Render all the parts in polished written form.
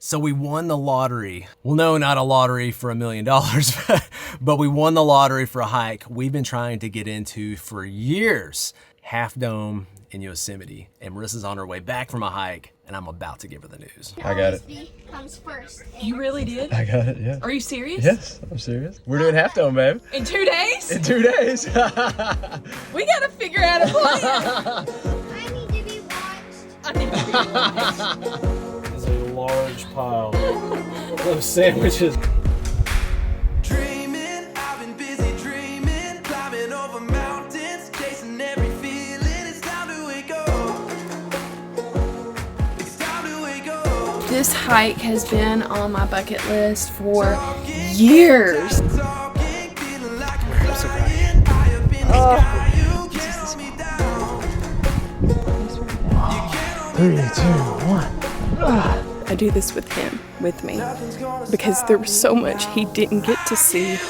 So we won the lottery. Well, no, not a lottery for $1 million, but we won the lottery for a hike we've been trying to get into for years. Half Dome in Yosemite. And Marissa's on her way back from a hike, and I'm about to give her the news. I got it. Comes first. You really did? I got it, yeah. Are you serious? Yes, I'm serious. We're doing Half Dome, babe. In 2 days? In 2 days. We gotta figure out a plan. I need to be watched. I need to be watched. There's a large pile of sandwiches. Dreaming, I've been busy dreaming, climbing over mountains, chasing every feeling. It's time to wake up. It's time to wake up. This hike has been on my bucket list for years. Talking, feeling like I'm flying high up in the sky. You can't hold me down. 3, 2, 1. I do this with him, with me, because there was so much he didn't get to see. Oh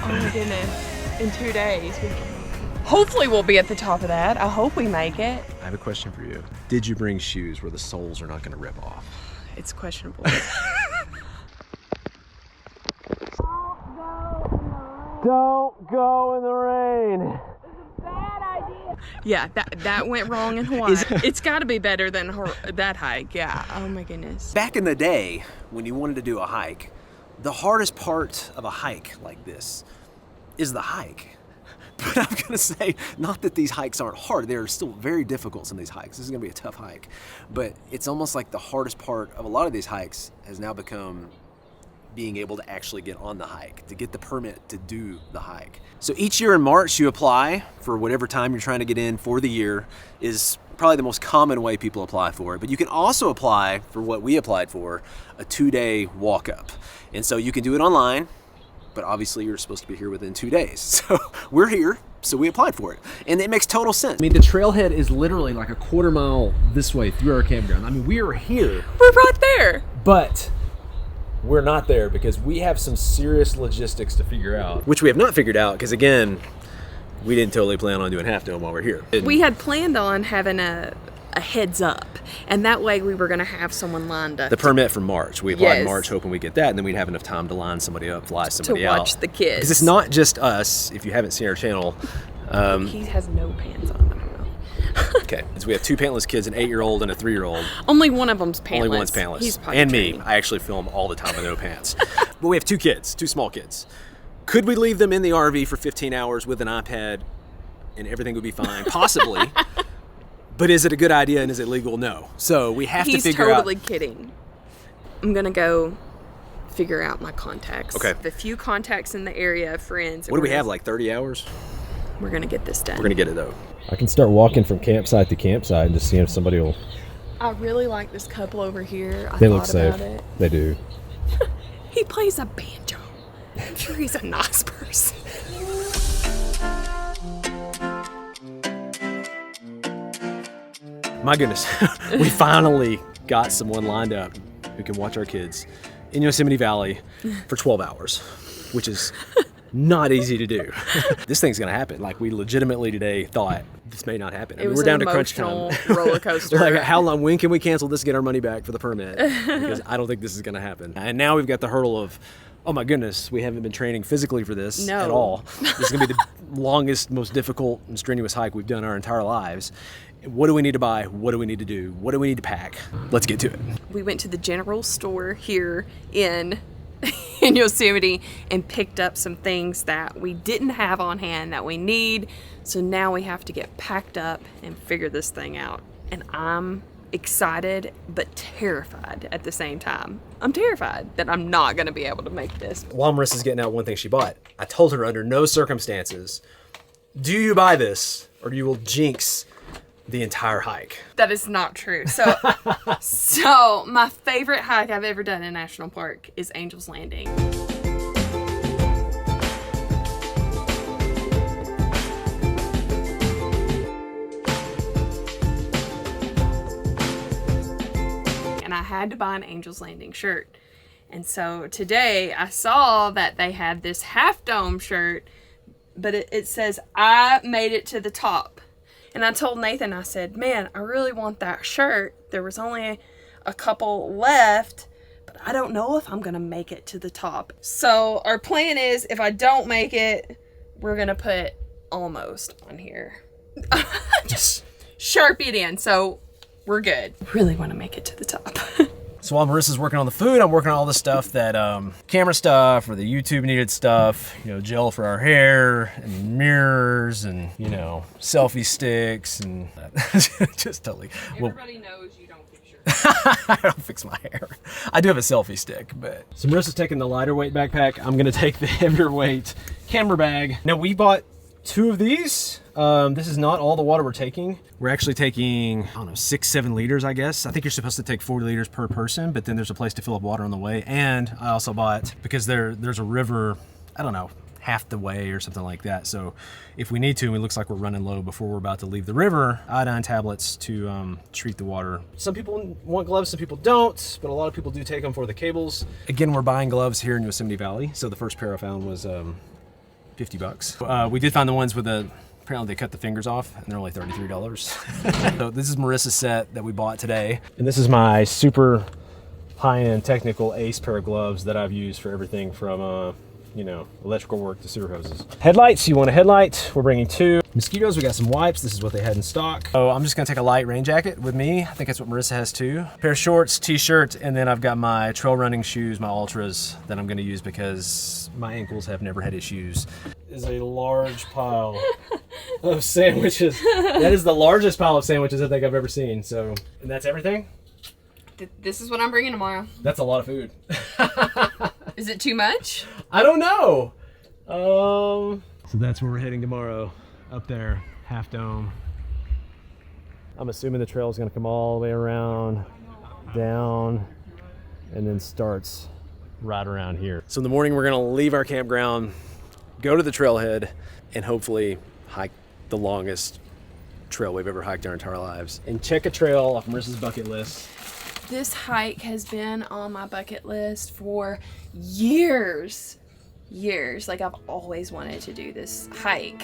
my goodness, in 2 days. Hopefully we'll be at the top of that. I hope we make it. I have a question for you. Did you bring shoes where the soles are not going to rip off? It's questionable. Don't go in the rain. Yeah, that went wrong in Hawaii. It's got to be better than that hike. Yeah. Oh my goodness. Back in the day, when you wanted to do a hike, the hardest part of a hike like this is the hike. But I'm gonna say, not that these hikes aren't hard, they're still very difficult, some of these hikes. This is gonna be a tough hike. But it's almost like the hardest part of a lot of these hikes has now become being able to actually get on the hike, to get the permit to do the hike. So each year in March, you apply for whatever time you're trying to get in for the year, is probably the most common way people apply for it. But you can also apply for what we applied for, a 2-day walk up. And so you can do it online, but obviously you're supposed to be here within 2 days. So we're here, so we applied for it. And it makes total sense. I mean, the trailhead is literally like a 1/4 mile this way through our campground. I mean, we are here. We're right there. But we're not there because we have some serious logistics to figure out. Which we have not figured out because, again, we didn't totally plan on doing Half Dome while we're here. We had planned on having a heads up, and that way we were going to have someone lined up. The permit from March. We applied in Yes. March hoping we'd get that, and then we'd have enough time to line somebody up, fly somebody to out. watch the kids. Because it's not just us, if you haven't seen our channel. He has no pants on. I don't know. Okay, so we have 2 pantless kids, an 8-year-old and a 3-year-old. Only one of them's pantless. Only one's pantless. He's potty and me. trained. I actually film all the time with no pants. But we have 2 kids, 2 small kids. Could we leave them in the RV for 15 hours with an iPad and everything would be fine? Possibly. But is it a good idea and is it legal? No. So we have to figure out. He's totally kidding. I'm going to go figure out my contacts. Okay. The few contacts in the area, friends. What do we have, like 30 hours? We're going to get this done. We're going to get it, though. I can start walking from campsite to campsite and just seeing if somebody will. I really like this couple over here. They I look thought safe. about it. They do. He plays a banjo. I'm sure he's a nice person. My goodness, we finally got someone lined up who can watch our kids in Yosemite Valley for 12 hours, which is not easy to do. This thing's gonna happen. Like, we legitimately today thought this may not happen. I mean, was we're down an to crunch time. emotional roller coaster. Like, how long? When can we cancel this to get our money back for the permit? Because I don't think this is gonna happen. And now we've got the hurdle of, oh my goodness, we haven't been training physically for this at all. This is gonna be the longest, most difficult and strenuous hike we've done our entire lives. What do we need to buy? What do we need to do? What do we need to pack? Let's get to it. We went to the general store here in Yosemite and picked up some things that we didn't have on hand that we need. So now we have to get packed up and figure this thing out. And I'm excited but terrified at the same time. I'm terrified that I'm not going to be able to make this. While Marissa's getting out one thing she bought, I told her under no circumstances, do you buy this or you will jinx the entire hike. That is not true. So, my favorite hike I've ever done in National Park is Angel's Landing. And I had to buy an Angel's Landing shirt. And so today I saw that they had this half dome shirt, but it says, I made it to the top. And I told Nathan, I said, man, I really want that shirt. There was only a couple left, but I don't know if I'm gonna make it to the top. So our plan is, if I don't make it, we're gonna put almost on here. Just Sharpie it in, so we're good. Really wanna make it to the top. So while Marissa's working on the food, I'm working on all the stuff that, camera stuff or the YouTube needed stuff, you know, gel for our hair and mirrors and, you know, selfie sticks and just totally. Everybody knows you don't fix your I don't fix my hair. I do have a selfie stick, but. So Marissa's taking the lighter weight backpack. I'm gonna take the heavier weight camera bag. Now we bought 2 of these. This is not all the water we're taking. We're actually taking, I don't know, 6-7 liters, I guess. I think you're supposed to take 40 liters per person, but then there's a place to fill up water on the way. And I also bought, because there's a river, I don't know, half the way or something like that. So if we need to, and it looks like we're running low before we're about to leave the river, iodine tablets to treat the water. Some people want gloves, some people don't, but a lot of people do take them for the cables. Again, we're buying gloves here in Yosemite Valley. So the first pair I found was $50. We did find the ones with apparently they cut the fingers off and they're only $33. So this is Marissa's set that we bought today. And this is my super high-end technical Ace pair of gloves that I've used for everything from, you know, electrical work to sewer hoses. Headlights, you want a headlight? We're bringing 2. Mosquitoes, we got some wipes. This is what they had in stock. Oh, I'm just gonna take a light rain jacket with me. I think that's what Marissa has too. Pair of shorts, t-shirt, and then I've got my trail running shoes, my Ultras, that I'm gonna use because my ankles have never had issues. Is a large pile of sandwiches. That is the largest pile of sandwiches I think I've ever seen. So, and that's everything? This is what I'm bringing tomorrow. That's a lot of food. Is it too much? I don't know. So that's where we're heading tomorrow. Up there, Half Dome. I'm assuming the trail is gonna come all the way around, down, and then starts right around here. So in the morning, we're gonna leave our campground, go to the trailhead, and hopefully hike the longest trail we've ever hiked our entire lives. And check a trail off Marissa's bucket list. This hike has been on my bucket list for years. Like I've always wanted to do this hike.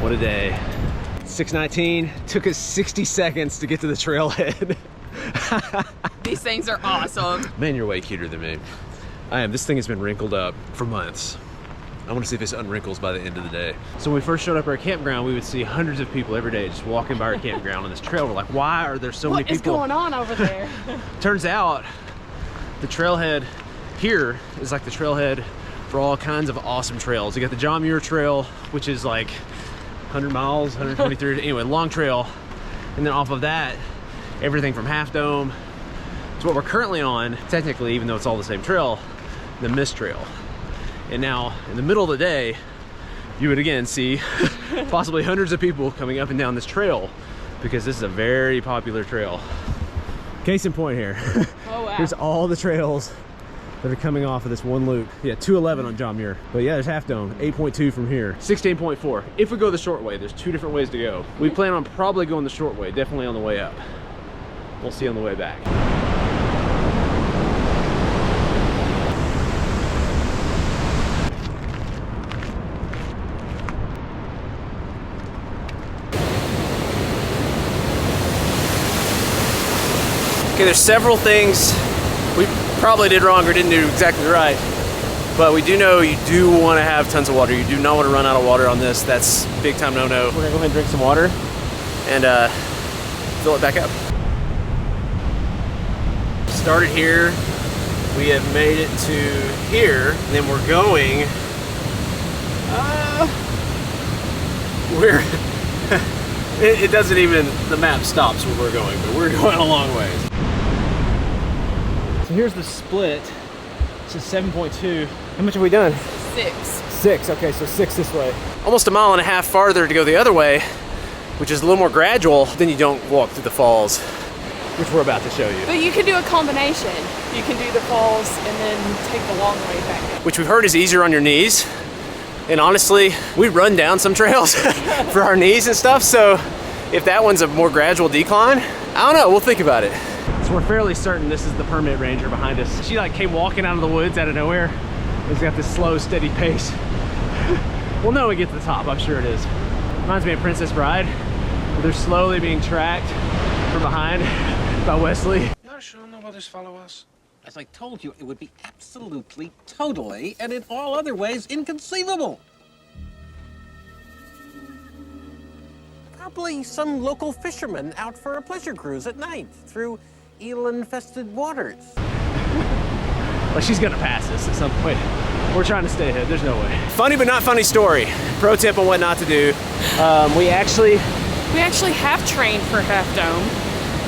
What a day. 6:19, took us 60 seconds to get to the trailhead. These things are awesome. Man, you're way cuter than me. I am. This thing has been wrinkled up for months. I want to see if this unwrinkles by the end of the day. So when we first showed up at our campground, we would see hundreds of people every day just walking by our campground on this trail. We're like, why are there so many people? What is going on over there? Turns out the trailhead here is like the trailhead for all kinds of awesome trails. You got the John Muir Trail, which is like 100 miles, 123, anyway, long trail. And then off of that, everything from Half Dome to what we're currently on, technically, even though it's all the same trail, the Mist Trail. And now, in the middle of the day, you would again see possibly hundreds of people coming up and down this trail because this is a very popular trail. Case in point here. Oh, wow. Here's all the trails that are coming off of this one loop. Yeah, 211 on John Muir. But yeah, there's Half Dome, 8.2 from here, 16.4. If we go the short way, there's 2 different ways to go. We plan on probably going the short way, definitely on the way up. We'll see on the way back. Okay, there's several things we probably did wrong or didn't do exactly right, but we do know you do want to have tons of water. You do not want to run out of water on this. That's big time no-no. We're gonna go ahead and drink some water and fill it back up. Started here, we have made it to here, and then we're going, it doesn't even, the map stops where we're going, but we're going a long ways. So here's the split. This is 7.2. How much have we done? 6, okay, so 6 this way. Almost a mile and a half farther to go the other way, which is a little more gradual. Then you don't walk through the falls, which we're about to show you. But you could do a combination. you can do the falls and then take the long way back up. Which we've heard is easier on your knees. And honestly, we run down some trails for our knees and stuff, so if that one's a more gradual decline, I don't know, we'll think about it. So we're fairly certain this is the permit ranger behind us. She like came walking out of the woods out of nowhere. It's got this slow, steady pace. We'll know when we get to the top, I'm sure it is. Reminds me of Princess Bride, where they're slowly being tracked from behind by Wesley. You're sure nobody's follow us? As I told you, it would be absolutely, totally, and in all other ways inconceivable. Probably some local fisherman out for a pleasure cruise at night through eel-infested waters. Well, she's gonna pass us at some point. We're trying to stay ahead, there's no way. Funny but not funny story. Pro tip on what not to do. We actually have trained for Half Dome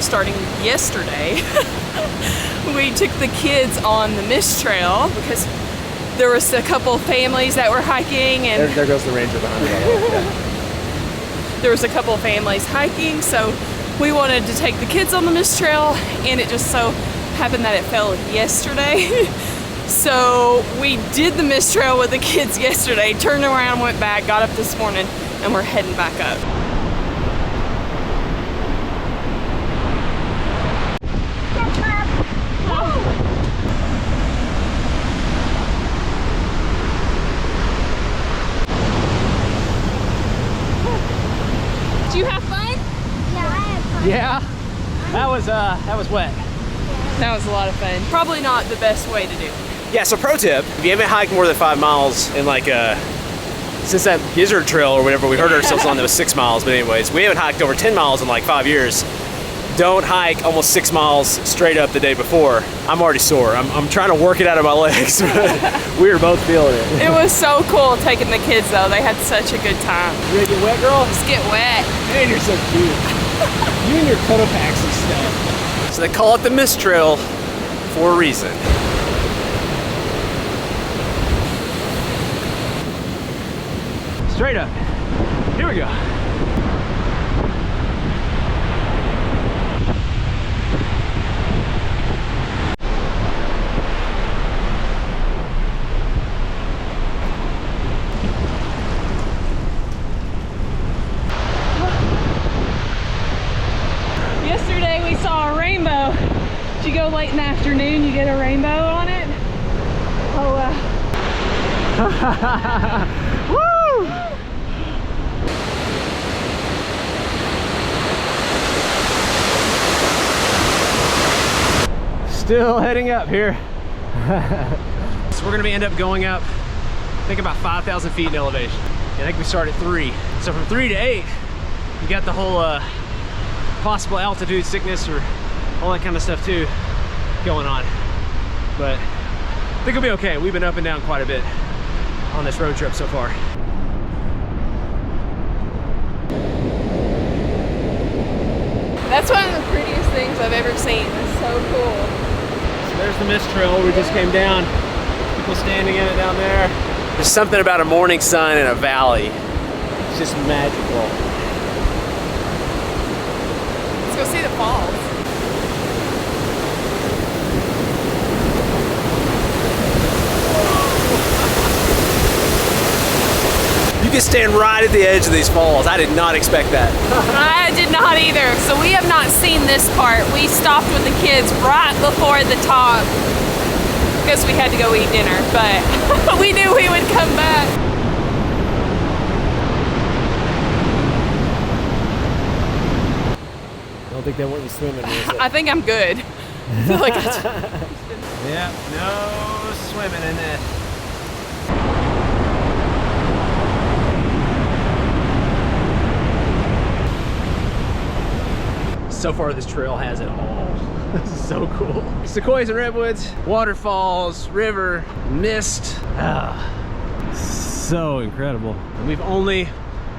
starting yesterday. We took the kids on the Mist Trail because there was a couple families that were hiking and there goes the ranger behind me. there was a couple families hiking, so we wanted to take the kids on the Mist Trail, and it just so happened that it fell yesterday. So we did the Mist Trail with the kids yesterday, turned around, went back, got up this morning, and we're heading back up. Did you have fun? Yeah, I had fun. Yeah, that was wet. That was a lot of fun. Probably not the best way to do it. Yeah, so pro tip, if you haven't hiked more than 5 miles in like since that gizzard trail or whatever we hurt ourselves on that was 6 miles, but anyways, we haven't hiked over 10 miles in like 5 years. Don't hike almost 6 miles straight up the day before. I'm already sore. I'm trying to work it out of my legs. We were both feeling it. It was so cool taking the kids though. They had such a good time. You ready to get wet, girl? Just get wet. Man, you're so cute. You and your cuddle packs and stuff. So they call it the Mist Trail for a reason. Straight up. Here we go. Yesterday we saw a rainbow. Did you go late in the afternoon, you get a rainbow on it? Oh wow. Woo! Still heading up here. So we're gonna end up going up, I think about 5,000 feet in elevation. I think we start at 3. So from 3 to 8, you got the whole possible altitude sickness or all that kind of stuff too going on. But I think it'll be okay. We've been up and down quite a bit on this road trip so far. That's one of the prettiest things I've ever seen. It's so cool. So there's the Mist Trail we just came down. People standing in it down there. There's something about a morning sun in a valley. It's just magical. Let's go see the falls. You can stand right at the edge of these falls. I did not expect that. I did not either. So we have not seen this part. We stopped with the kids right before the top because we had to go eat dinner, but we knew we would come back. I don't think they want you swimming. I think I'm good. I feel like Yeah, no swimming in this. So far this trail has it all. This is so cool. Sequoias and redwoods, waterfalls, river, mist. So incredible. And we've only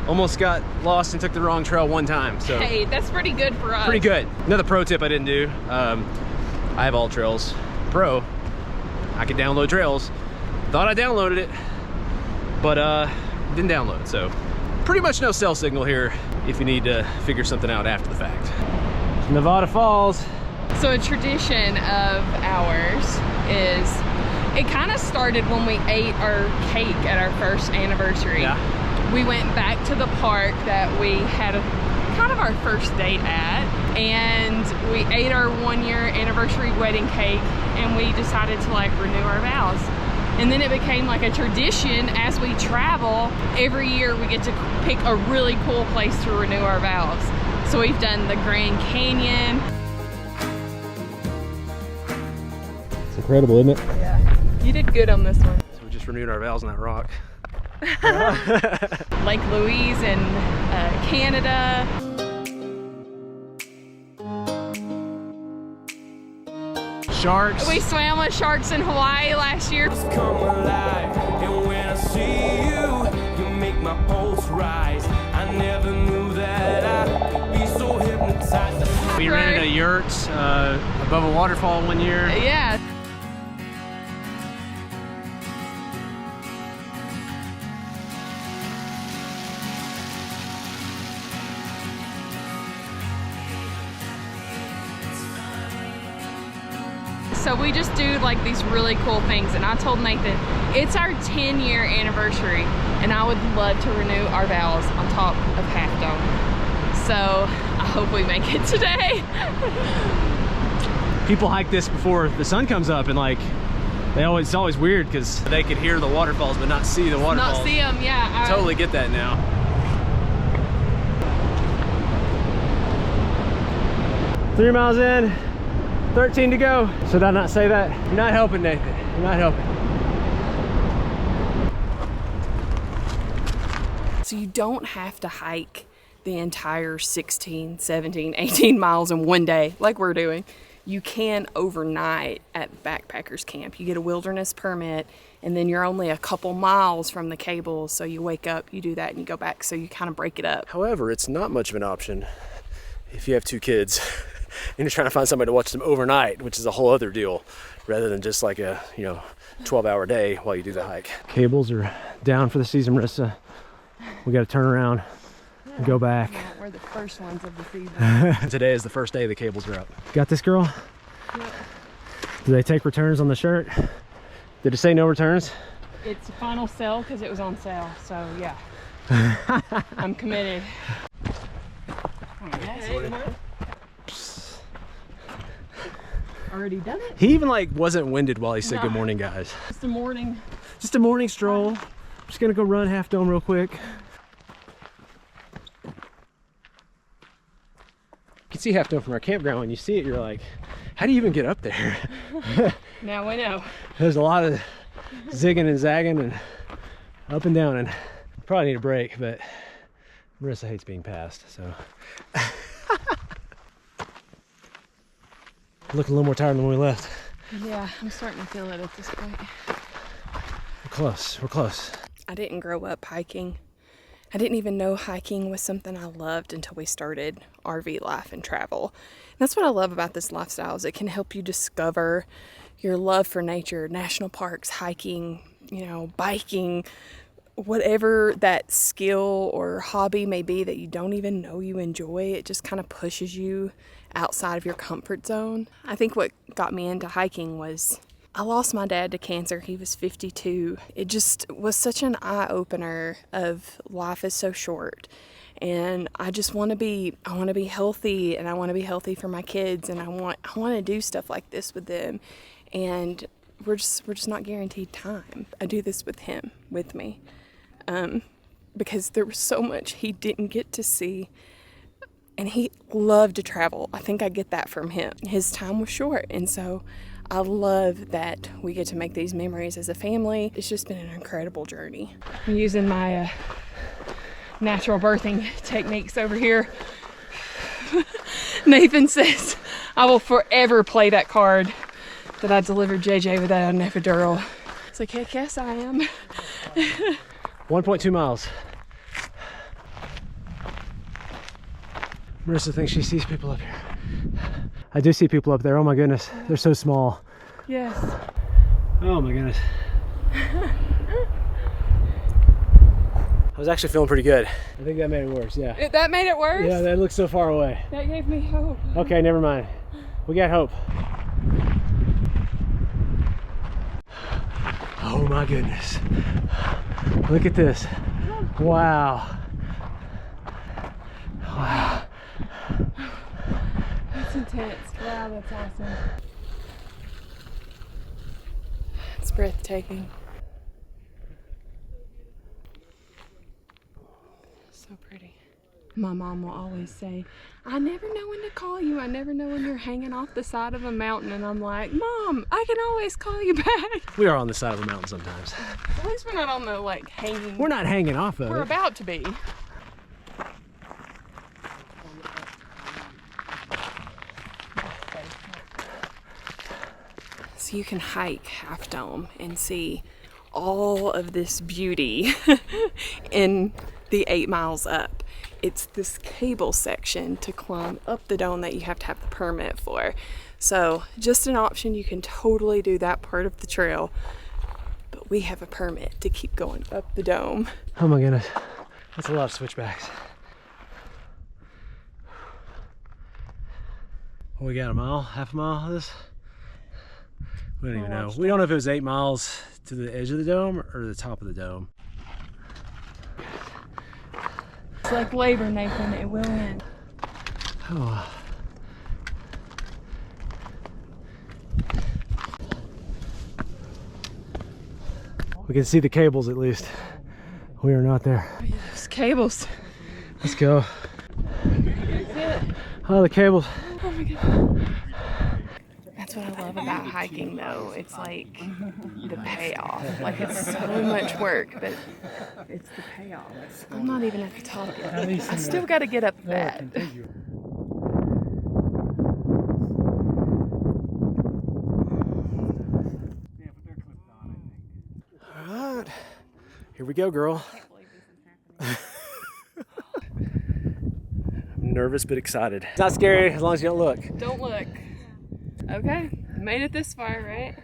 almost got lost and took the wrong trail one time. So hey, that's pretty good for us. pretty good. Another pro tip I didn't do. I have All Trails Pro. I could download trails. Thought I downloaded it, but didn't download it. So pretty much no cell signal here if you need to figure something out after the fact. Nevada Falls. So a tradition of ours is, it kind of started when we ate our cake at our first anniversary. Yeah. We went back to the park that we had kind of our first date at, and we ate our 1-year anniversary wedding cake, and we decided to like renew our vows. And then it became like a tradition as we travel. Every year we get to pick a really cool place to renew our vows. So we've done the Grand Canyon. It's incredible, isn't it? Yeah, you did good on this one. So we just renewed our vows on that rock. Lake Louise in Canada. Sharks. We swam with sharks in Hawaii last year. Come alive, and when I see you, you make my pulse rise. I never knew that I'd be so hypnotized. We rented a yurt above a waterfall one year. Yeah. So we just do like these really cool things, and I told Nathan it's our 10-year anniversary and I would love to renew our vows on top of Half Dome. So I hope we make it today. People hike this before the sun comes up, and like it's always weird because They could hear the waterfalls but not see the waterfalls. Not see them, yeah. Totally get that now. 3 miles in, 13 to go. Should I not say that? You're not helping, Nathan. You're not helping. So you don't have to hike the entire 16, 17, 18 miles in one day like we're doing. You can overnight at backpackers camp. You get a wilderness permit, and then you're only a couple miles from the cables. So you wake up, you do that, and you go back. So you kind of break it up. However, it's not much of an option if you have 2 kids and you're trying to find somebody to watch them overnight, which is a whole other deal, rather than just like a 12-hour day while you do the hike. Cables are down for the season, Marissa. We got to turn around and go back. We're the first ones of the season. Today is the first day the cables are up. Got this, girl? Yeah. Do they take returns on the shirt? Did it say no returns? It's a final sell because it was on sale. So yeah, I'm committed. Already done it? He even like wasn't winded while he said No. good morning, guys. Just a morning. Just a morning stroll. Just gonna go run Half Dome real quick. You can see Half Dome from our campground. When you see it, you're like, how do you even get up there? Now we know. There's a lot of zigging and zagging and up and down, and probably need a break, but Marissa hates being passed, so. Looking a little more tired than when we left. Yeah, I'm starting to feel it at this point. We're close, we're close. I didn't grow up hiking. I didn't even know hiking was something I loved until we started RV life and travel. And that's what I love about this lifestyle, is it can help you discover your love for nature, national parks, hiking, biking, whatever that skill or hobby may be that you don't even know you enjoy. It just kind of pushes you outside of your comfort zone. I think what got me into hiking was I lost my dad to cancer. He was 52. It just was such an eye-opener of life is so short. And I just want to be healthy, and I want to be healthy for my kids, and I want to do stuff like this with them. And we're just not guaranteed time. I do this with him, with me. Because there was so much he didn't get to see. And he loved to travel. I think I get that from him. His time was short, and so I love that we get to make these memories as a family. It's just been an incredible journey. I'm using my natural birthing techniques over here. Nathan says I will forever play that card that I delivered JJ without an epidural. It's like, heck yes, I am. 1.2 miles. Marissa thinks she sees people up here. I do see people up there. Oh my goodness, they're so small. Yes. Oh my goodness. I was actually feeling pretty good. I think that made it worse, yeah. That made it worse? Yeah, that looks so far away. That gave me hope. Okay, never mind. We got hope. Oh my goodness. Look at this. Wow. Wow. That's intense. Wow, that's awesome. It's breathtaking. So pretty. My mom will always say, I never know when to call you. I never know when you're hanging off the side of a mountain. And I'm like, Mom, I can always call you back. We are on the side of a mountain sometimes. At least we're not on the like hanging. We're not hanging off of it. We're about to be. So you can hike Half Dome and see all of this beauty in the 8 miles up. It's this cable section to climb up the dome that you have to have the permit for. So just an option, you can totally do that part of the trail, but we have a permit to keep going up the dome. Oh my goodness, that's a lot of switchbacks. What we got, a mile, half a mile of this? We don't even know. We don't know if it was 8 miles to the edge of the dome or the top of the dome. It's like labor, Nathan, it will end. Oh. We can see the cables at least. We are not there. There's cables. Let's go. Oh, the cables. Oh my God. That's what I love about hiking though. It's like the payoff. Like it's so much work, but it's the payoff. I'm not even at the top yet. I still got to get up that. All right, here we go, girl. I'm nervous but excited. It's not scary as long as you don't look. Don't look. Okay, made it this far, right?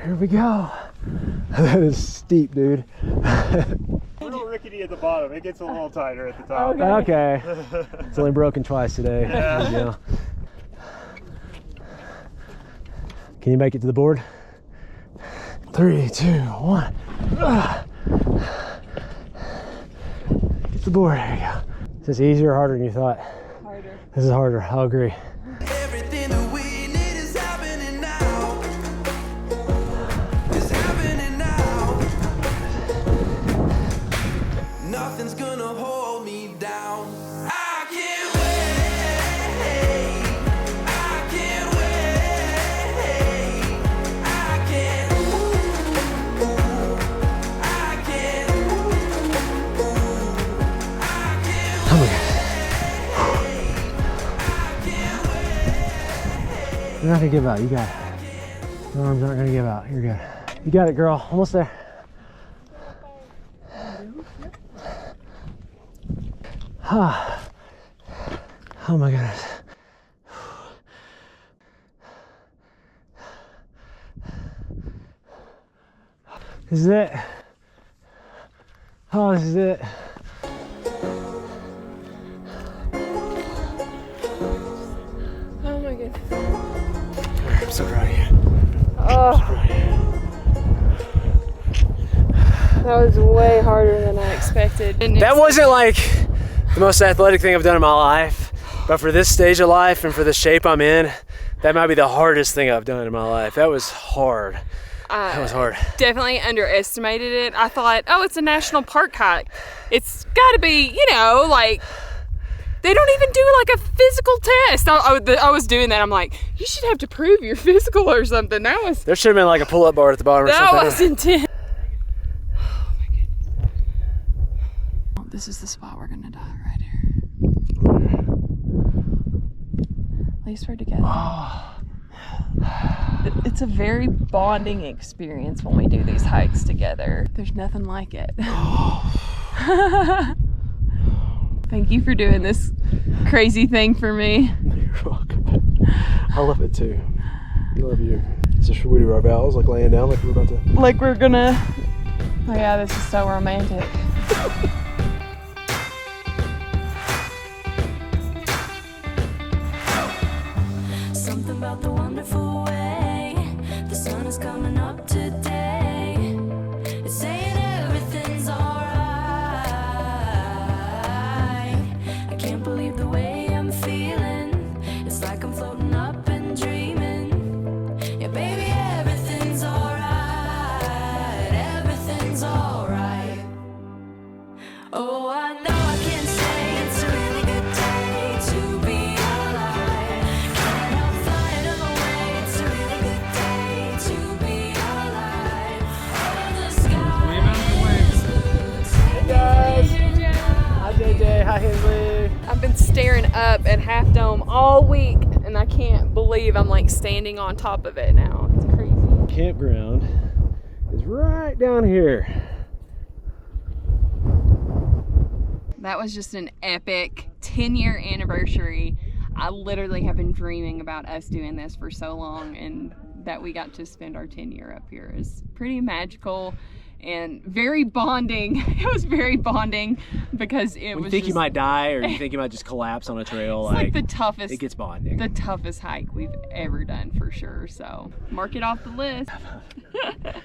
Here we go. That is steep, dude. A little rickety at the bottom. It gets a little tighter at the top. Okay. It's only broken twice today. Yeah. There you go. Can you make it to the board? 3, 2, 1. Get to the board. There you go. Is this easier or harder than you thought? Harder. This is harder. I'll agree. Everything that we need is happening now. It's happening now. Nothing's gonna hold me down. I can't wait. I can't wait. I can't. I can't. Oh my God. You're not gonna give out. You got it. Your arms aren't gonna give out. You're good. You got it, girl. Almost there. Ah. Oh my goodness. This is it. Oh, this is it. Oh my goodness. I'm so proud of you. Oh, that was way harder than I expected. And That wasn't like the most athletic thing I've done in my life, but for this stage of life and for the shape I'm in, that might be the hardest thing I've done in my life. That was hard. That was hard. Definitely underestimated it. I thought, oh, it's a national park hike. It's got to be, you know, like, they don't even do like a physical test. I was doing that. I'm like, you should have to prove your physical or something. There should have been like a pull-up bar at the bottom or something. That was intense. Oh my goodness. This is the spot we're gonna die right here. At least we're together. It's a very bonding experience when we do these hikes together. There's nothing like it. Thank you for doing this crazy thing for me. You're welcome. I love it too. I love you. So should we do our vows, like laying down, like we're about to? Like we're gonna. Oh yeah, this is so romantic. waking up today. It's saying everything's alright. I can't believe the way I'm feeling. It's like I'm floating up and dreaming. Yeah, baby, everything's alright. Everything's alright. Oh, I know I can say it's a really good day to be alive. Can't help flying away. It's a really good day to be alive. Oh, the sky is blue. Hey guys. Hi JJ. Hi Henley. I've been staring up at Half Dome all week, and I can't believe I'm like standing on top of it now. It's crazy. Campground is right down here. That was just an epic 10-year anniversary. I literally have been dreaming about us doing this for so long, and that we got to spend our 10-year up here is pretty magical and very bonding. It was very bonding because it When was you think just, you might die or you think you might just collapse on a trail, it's like the toughest, it gets bonding. the toughest hike we've ever done for sure. So mark it off the list.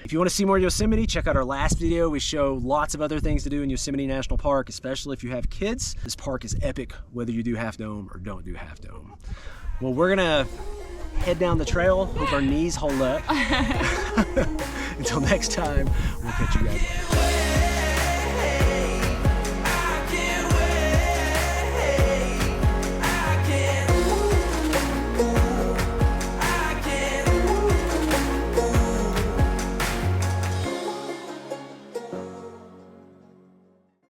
If you want to see more Yosemite, check out our last video. We show lots of other things to do in Yosemite National Park, especially if you have kids. This park is epic, whether you do Half Dome or don't do Half Dome. Well, we're gonna head down the trail. Hope our knees hold up. Until next time, we'll catch you guys later.